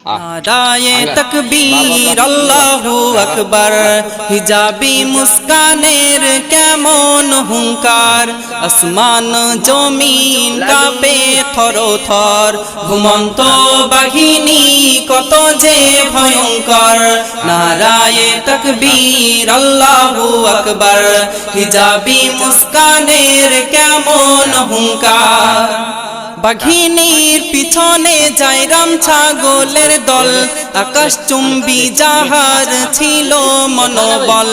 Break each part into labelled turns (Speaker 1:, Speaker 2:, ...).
Speaker 1: নারায়ে তাকবীর আল্লাহু আকবার, হিজাবি মুস্কানের কেমন হুঙ্কার, আসমান জমিন কাঁপে থরথর, ঘুমন্ত বাঘিনী কত যে ভয়ঙ্কর। নারায়ে তাকবীর আল্লাহু আকবার, হিজাবি মুস্কানের কেমন হুঙ্কার। বাঘিনীর পিছনে যায় রাম ছাগলের দল, আকাশচুম্বী যাহার ছিল মনোবল,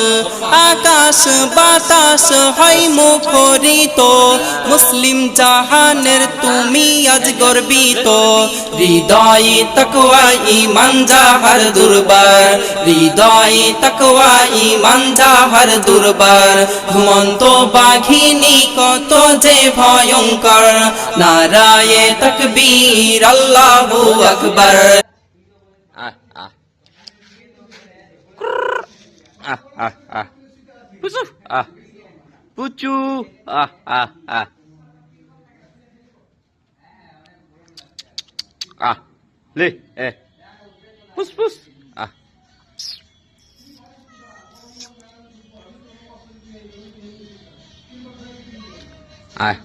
Speaker 1: আকাশ বাতাস হয় মুখরিত, মুসলিম জাহানের তুমি আজ গর্বিত। হৃদয়ে তাকওয়া ঈমান যাহার দুর্বার, হৃদয়ে তাকওয়া ঈমান যাহার দুর্বার, ঘুমন্ত বাঘিনী কত যে ভয়ঙ্কর। নারায়ে তাকবীর আল্লাহু আকবার।
Speaker 2: পুচু লে পুস পুস আয়